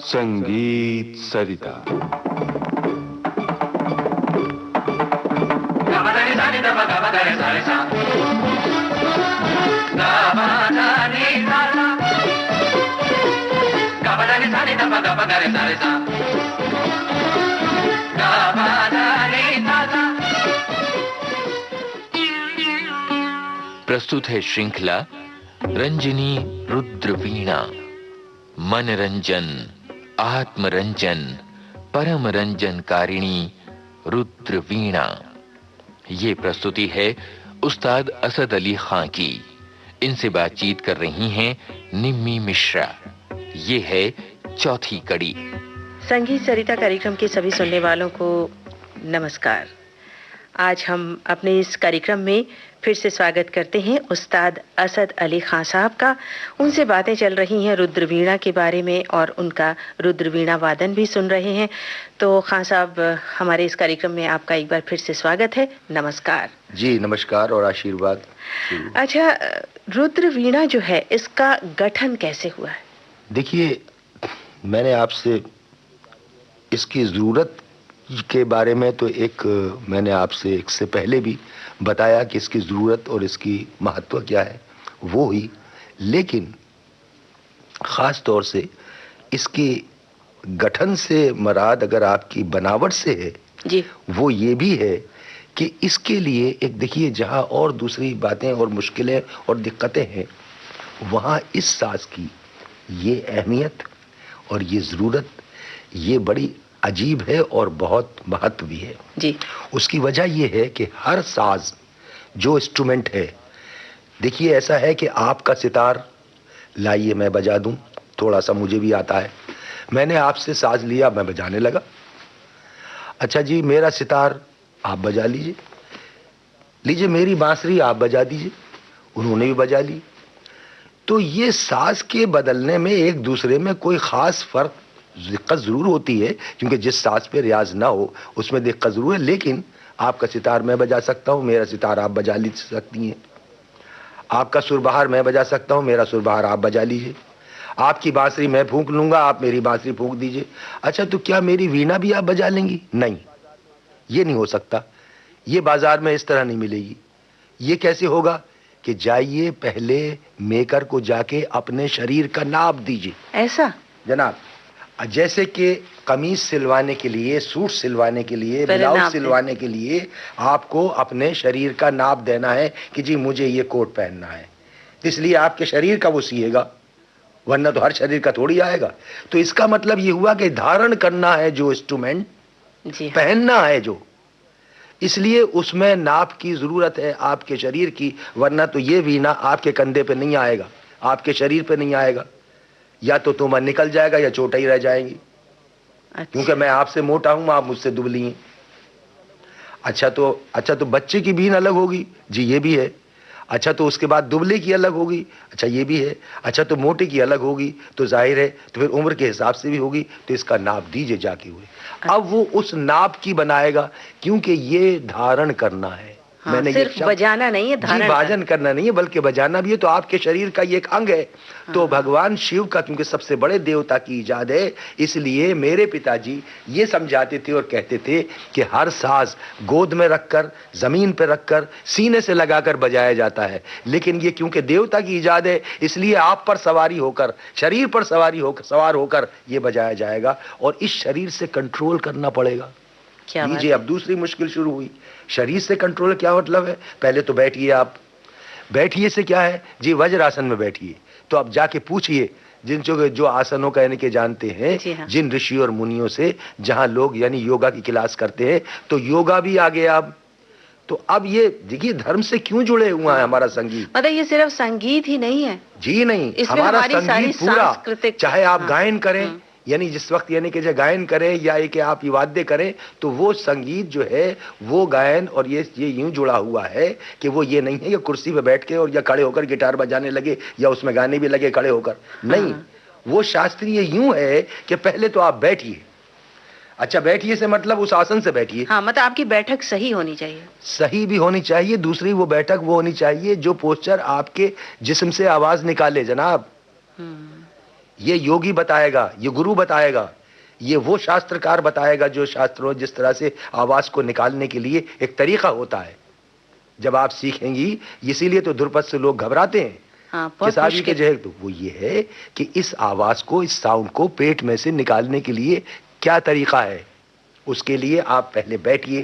संगीत सरिता। प्रस्तुत है श्रृंखला रंजनी रुद्रवीणा। मनरंजन, आत्मरंजन, परम रंजन कारिणी रुद्रवीणा। ये प्रस्तुति है उस्ताद असद अली खां की। इनसे बातचीत कर रही हैं निम्मी मिश्रा। ये है चौथी कड़ी। संगीत सरिता कार्यक्रम के सभी सुनने वालों को नमस्कार। आज हम अपने इस कार्यक्रम में फिर से स्वागत करते हैं उस्ताद असद अली खां साहब का। उनसे बातें चल रही हैं रुद्रवीणा के बारे में और उनका रुद्रवीणा वादन भी सुन रहे हैं। तो खां साहब, हमारे इस कार्यक्रम में आपका एक बार फिर से स्वागत है। नमस्कार। जी नमस्कार और आशीर्वाद। अच्छा, रुद्रवीणा जो है इसका गठन कैसे हुआ है? देखिए, मैंने आपसे इसकी ज़रूरत के बारे में तो मैंने आपसे एक से पहले भी बताया कि इसकी ज़रूरत और इसकी महत्व क्या है, वो ही। लेकिन ख़ास तौर से इसकी गठन से मराद अगर आपकी बनावट से है जी, वो ये भी है कि इसके लिए एक देखिए, जहाँ और दूसरी बातें और मुश्किलें और दिक्कतें हैं, वहाँ इस साज की ये अहमियत और ये ज़रूरत ये बड़ी अजीब है और बहुत महत्व भी है जी। उसकी वजह ये है कि हर साज जो इंस्ट्रूमेंट है, देखिए ऐसा है कि आपका सितार लाइए मैं बजा दूं, थोड़ा सा मुझे भी आता है, मैंने आपसे साज लिया, मैं बजाने लगा। अच्छा जी, मेरा सितार आप बजा लीजिए, लीजिए मेरी बांसुरी आप बजा दीजिए, उन्होंने भी बजा ली। तो ये साज के बदलने में एक दूसरे में कोई ख़ास फ़र्क दिक्कत ज़रूर होती है, क्योंकि जिस साज पे रियाज ना हो उसमें दिक्कत ज़रूर है। लेकिन आपका सितार मैं बजा सकता हूँ, मेरा सितार आप बजा ली सकती हैं। आपका सुरबहार मैं बजा सकता हूँ, मेरा सुरबहार आप बजा लीजिए। आपकी बांसुरी मैं फूंक लूँगा, आप मेरी बांसुरी फूंक दीजिए। अच्छा, तो क्या मेरी वीणा भी आप बजा लेंगी? नहीं, ये नहीं हो सकता। ये बाजार में इस तरह नहीं मिलेगी। ये कैसे होगा कि जाइए पहले मेकर को जाके अपने शरीर का नाप दीजिए। ऐसा जनाब, जैसे कि कमीज सिलवाने के लिए, सूट सिलवाने के लिए, ब्लाउज सिलवाने के लिए आपको अपने शरीर का नाप देना है कि जी मुझे ये कोट पहनना है, इसलिए आपके शरीर का वो सिएगा, वरना तो हर शरीर का थोड़ी आएगा। तो इसका मतलब ये हुआ कि धारण करना है जो इंस्ट्रूमेंट, पहनना है जो, इसलिए उसमें नाप की जरूरत है आपके शरीर की, वरना तो ये वीणा आपके कंधे पे नहीं आएगा, आपके शरीर पे नहीं आएगा, या तो तुम निकल जाएगा या चोट ही रह जाएंगी। अच्छा। क्योंकि मैं आपसे मोटा हूं, आप मुझसे दुबली हैं। अच्छा तो बच्चे की बीन अलग होगी जी, ये भी है। अच्छा, तो उसके बाद दुबले की अलग होगी, अच्छा ये भी है। अच्छा, तो मोटे की अलग होगी, तो जाहिर है तो फिर उम्र के हिसाब से भी होगी। तो इसका नाप दीजिए जाके हुए। अब वो उस नाप की बनाएगा, क्योंकि ये धारण करना है। हाँ, मैंने सिर्फ बजाना नहीं है, धारण भाजन करना नहीं है, बल्कि बजाना भी है। तो आपके शरीर का ये एक अंग है। हाँ। तो भगवान शिव का, क्योंकि सबसे बड़े देवता की इजाद है, इसलिए मेरे पिताजी ये समझाते थे और कहते थे कि हर साज गोद में रखकर, जमीन पर रखकर, सीने से लगाकर बजाया जाता है। लेकिन ये क्योंकि देवता की इजाद है, इसलिए आप पर सवारी होकर, शरीर पर सवार होकर ये बजाया जाएगा, और इस शरीर से कंट्रोल करना पड़ेगा। लीजिए, अब दूसरी मुश्किल शुरू हुई। शरीर से कंट्रोल क्या मतलब है? पहले तो बैठिए आप। बैठिए से क्या है जी? वज्रासन में बैठिए। तो अब जाके पूछिए जिन जो आसनों का यानी कि जानते हैं, हाँ। जिन ऋषि और मुनियों से, जहां लोग यानी योगा की क्लास करते हैं, तो योगा भी आ गया अब। तो अब ये देखिए धर्म से क्यों जुड़े हुआ है हमारा संगीत। मतलब ये सिर्फ संगीत ही नहीं है जी, नहीं, हमारा संगीत पूरा, चाहे आप गायन करें, यानी जिस वक्त यानी कि गायन करें या कि आप वाद्य करें, तो वो संगीत जो है वो गायन और ये यूं जुड़ा हुआ है कि वो ये नहीं है कि कुर्सी पे बैठ के और या खड़े होकर गिटार बजाने लगे या उसमें गाने भी लगे खड़े होकर। नहीं, वो शास्त्रीय यूं है कि पहले तो आप बैठिए, अच्छा, बैठिए से मतलब उस आसन से बैठिए। हाँ, मतलब आपकी बैठक सही होनी चाहिए। सही भी होनी चाहिए, दूसरी वो बैठक वो होनी चाहिए जो पोस्चर आपके जिस्म से आवाज निकाले जनाब। ये योगी बताएगा, ये गुरु बताएगा, ये वो शास्त्रकार बताएगा जो शास्त्रों जिस तरह से आवाज को निकालने के लिए एक तरीका होता है। जब आप सीखेंगी, इसीलिए तो ध्रुपद से लोग घबराते हैं। हाँ, कि साहब ये जो है तो वो ये है कि इस आवाज को, इस साउंड को पेट में से निकालने के लिए क्या तरीका है। उसके लिए आप पहले बैठिए।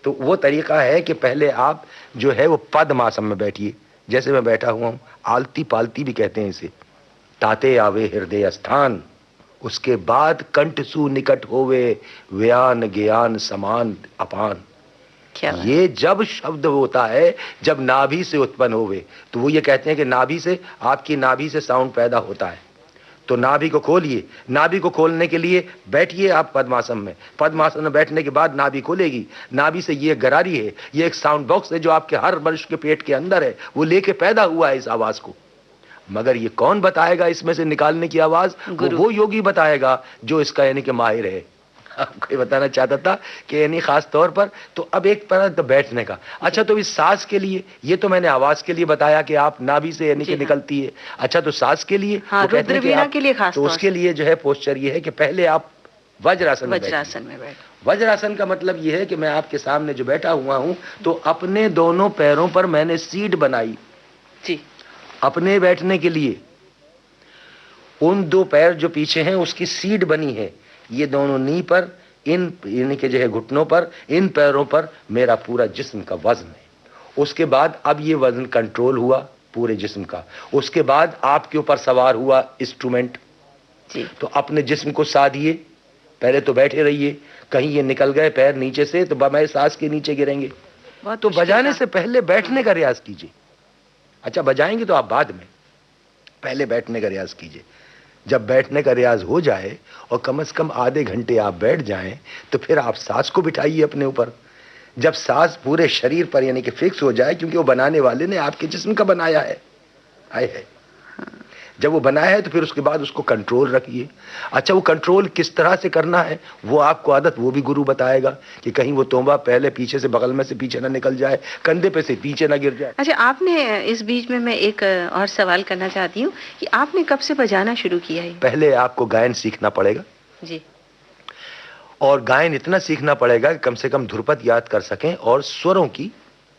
तो वो तरीका है कि पहले आप जो है वो पद्मासन में बैठिए, जैसे मैं बैठा हुआ हूं। आलती पालती भी कहते हैं इसे। ताते आवे हृदय स्थान, उसके बाद कंठ सु निकट होवे, व्यान ज्ञान समान अपान। ये जब शब्द होता है, जब नाभि से उत्पन्न होवे, तो वो ये कहते हैं कि नाभि से, आपकी नाभि से साउंड पैदा होता है। तो नाभि को खोलिए। नाभि को खोलने के लिए बैठिए आप पद्मासन में। पद्मासन में बैठने के बाद नाभि खोलेगी। नाभि से ये गरारी है, ये एक साउंड बॉक्स है जो आपके हर मनुष्य के पेट के अंदर है, वो लेके पैदा हुआ है इस आवाज को। मगर ये कौन बताएगा इसमें से निकालने की आवाज? वो योगी बताएगा जो इसका यानी कि माहिर है। आपको बताना चाहता था कि यानी खास तौर पर। तो अब एक पर तो बैठने का। अच्छा, तो इस सांस के लिए, ये तो मैंने आवाज के लिए बताया कि आप नाभि से यानी कि निकलती है। अच्छा, तो सांस के लिए, हाँ, रुद्रवीणा के लिए खास तो उसके लिए जो है पोस्चर ये है कि पहले आप वज्रासन में बैठे। वज्रासन का मतलब ये है कि मैं आपके सामने जो बैठा हुआ हूं, तो अपने दोनों पैरों पर मैंने सीट बनाई जी अपने बैठने के लिए। उन दो पैर जो पीछे हैं उसकी सीट बनी है। ये दोनों नी पर, इन यानी कि जो है घुटनों पर, इन पैरों पर मेरा पूरा जिस्म का वजन है। उसके बाद अब ये वजन कंट्रोल हुआ पूरे जिस्म का। उसके बाद आपके ऊपर सवार हुआ इंस्ट्रूमेंट। तो अपने जिस्म को साधिए। पहले तो बैठे रहिए, कहीं ये निकल गए पैर नीचे से तो बमाए सांस के नीचे गिरेंगे। तो बजाने से पहले बैठने का रियाज कीजिए। अच्छा, बजाएंगे तो आप बाद में, पहले बैठने का रियाज कीजिए। जब बैठने का रियाज हो जाए और कम से कम आधे घंटे आप बैठ जाएं, तो फिर आप सांस को बिठाइए अपने ऊपर। जब सांस पूरे शरीर पर यानी कि फिक्स हो जाए, क्योंकि वो बनाने वाले ने आपके जिस्म का बनाया है, है। जब वो बनाया है तो फिर उसके बाद उसको कंट्रोल रखिए। अच्छा, वो कंट्रोल किस तरह से करना है वो आपको आदत वो भी गुरु बताएगा कि कहीं वो तोंबा पहले पीछे से, बगल में से पीछे ना निकल जाए, कंधे पे से पीछे ना गिर जाए। अच्छा, आपने इस बीच में मैं एक और सवाल करना चाहती हूँ कि आपने कब से बजाना शुरू किया है? पहले आपको गायन सीखना पड़ेगा जी, और गायन इतना सीखना पड़ेगा कि कम से कम ध्रुपद याद कर सकें और स्वरों की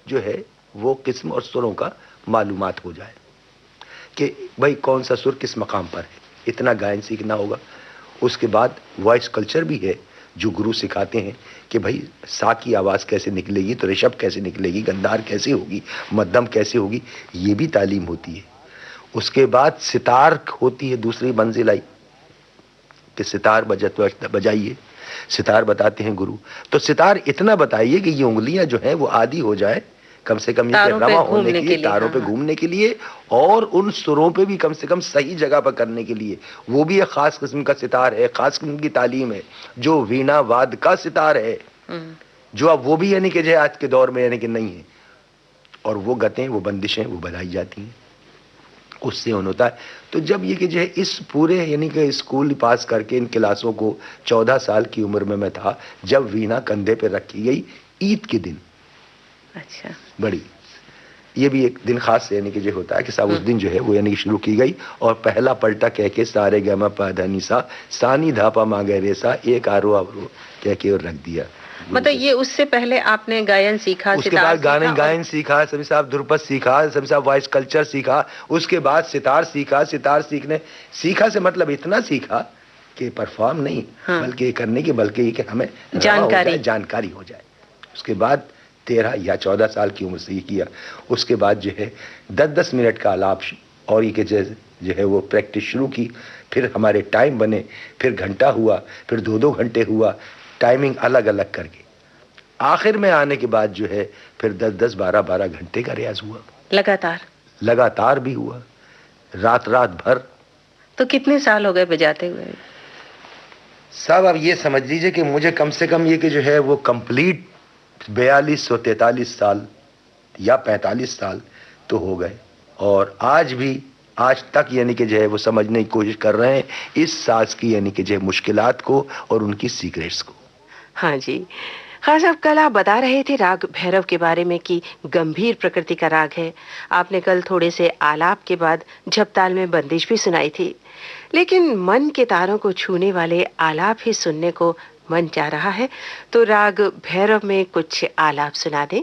जो है वो किस्म और स्वरों का मालूमात हो जाए कि भाई कौन सा सुर किस मकाम पर है। इतना गायन सीखना होगा। उसके बाद वॉइस कल्चर भी है जो गुरु सिखाते हैं कि भाई सा की आवाज़ कैसे निकलेगी, तो ऋषभ कैसे निकलेगी, गंधार कैसे होगी, मध्यम कैसे होगी, ये भी तालीम होती है। उसके बाद सितार होती है दूसरी मंजिल आई कि सितार बजाइए। सितार बताते हैं गुरु। तो सितार इतना बताइए कि ये उंगलियां जो है वो आदी हो जाए, कम से कम ये रवा होने के लिए, तारों पे घूमने के लिए, और उन सुरों पे भी कम से कम सही जगह पर करने के लिए। वो भी एक खास किस्म का सितार है, खास किस्म की तालीम है जो वीणा वाद का सितार है, जो अब वो भी यानी कि जो आज के दौर में यानी कि नहीं है। और वो गतें, वो बंदिशें वो बनाई जाती हैं, उससे होता है। तो जब ये कि जो है इस पूरे यानी कि स्कूल पास करके इन क्लासों को 14 साल की उम्र में मैं था जब वीणा कंधे पे रखी गई ईद के दिन। अच्छा, बड़ी ये भी एक दिन खास यानी कि जो होता है कि साहब उस दिन जो है वो यानी कि शुरू की गई। और पहला पलटा कह के सारे गमा पा धनी सा सानी धापा मांगे रे सा एक आरो आवरो कह के और रख दिया। मतलब ये उससे पहले आपने गायन सीखा, उसके बाद गायन सीखा, सभी साहब ध्रुपद सीखा, सभी साहब वॉइस कल्चर सीखा, उसके बाद सितार सीखा। सितार सीखा से मतलब इतना सीखा कि परफॉर्म नहीं बल्कि करने की, बल्कि ये कि हमें जानकारी हो जाए। उसके बाद 13 या 14 साल की उम्र से ये किया। उसके बाद जो है 10-10 मिनट का आलाप और ये जो है वो प्रैक्टिस शुरू की। फिर हमारे टाइम बने, फिर घंटा हुआ, फिर 2-2 घंटे हुआ, टाइमिंग अलग अलग करके। आखिर में आने के बाद जो है फिर 10-10, 12-12 घंटे का रियाज हुआ, लगातार भी हुआ, रात भर। तो कितने साल हो गए बजाते हुए? साहब अब ये समझ लीजिए कि मुझे कम से कम ये कि जो है वो कंप्लीट 4243 साल या 45 साल तो हो गए। और आज तक यानी कि जो है वो समझने की कोशिश कर रहे हैं इस साज की यानी कि जो है मुश्किलात को और उनकी सीक्रेट्स को। हाँ जी। खान साहब, कल आप बता रहे थे राग भैरव के बारे में कि गंभीर प्रकृति का राग है। आपने कल थोड़े से आलाप के बाद झपताल में बंदिश भी सुनाई थी, लेकिन मन के तारों को छूने वाले आलाप ही सुनने को मन चाह रहा है, तो राग भैरव में कुछ आलाप सुना दें।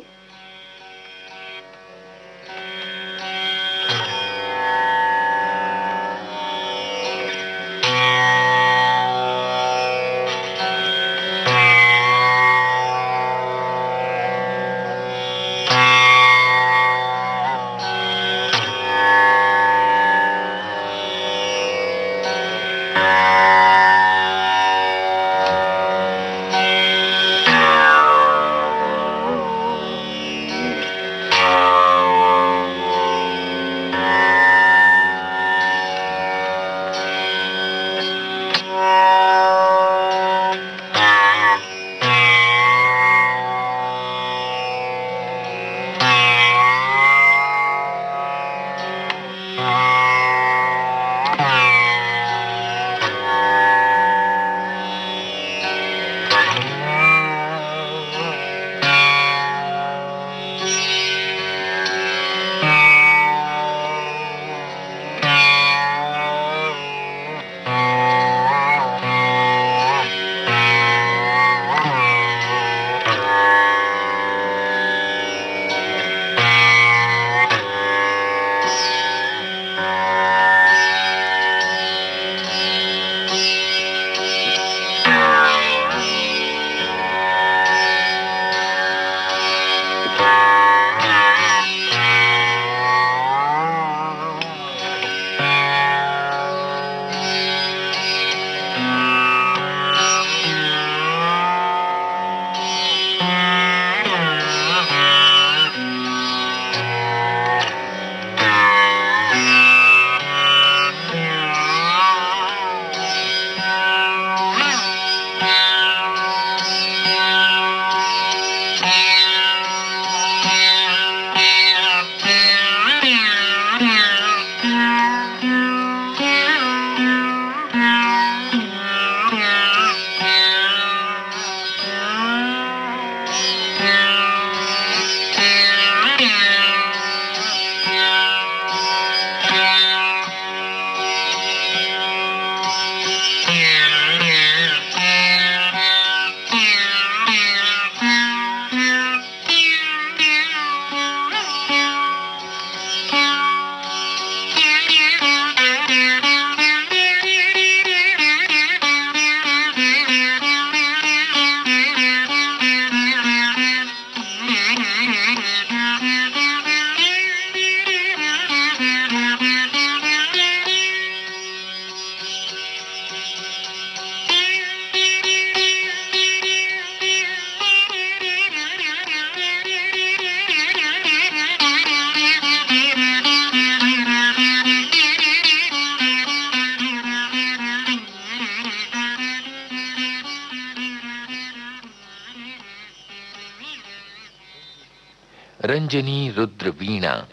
रंजनी रुद्र वीणा,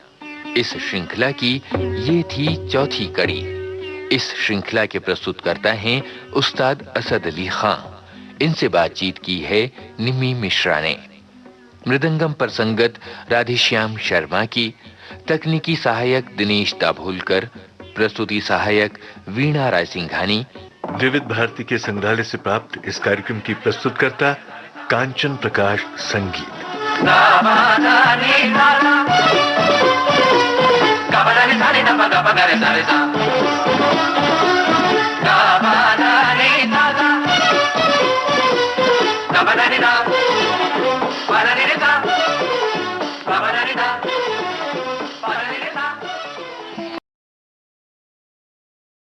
इस श्रृंखला की ये थी चौथी कड़ी। इस श्रृंखला के प्रस्तुतकर्ता हैं उस्ताद असद अली खां। इनसे बातचीत की है निम्मी मिश्रा ने। मृदंगम पर संगत राधेश्याम शर्मा की, तकनीकी सहायक दिनेश दाभोलकर, प्रस्तुति सहायक वीणा रायसिंघानी। विविध भारती के संग्रहालय से प्राप्त इस कार्यक्रम की प्रस्तुतकर्ता कांचन प्रकाश संगीत। गा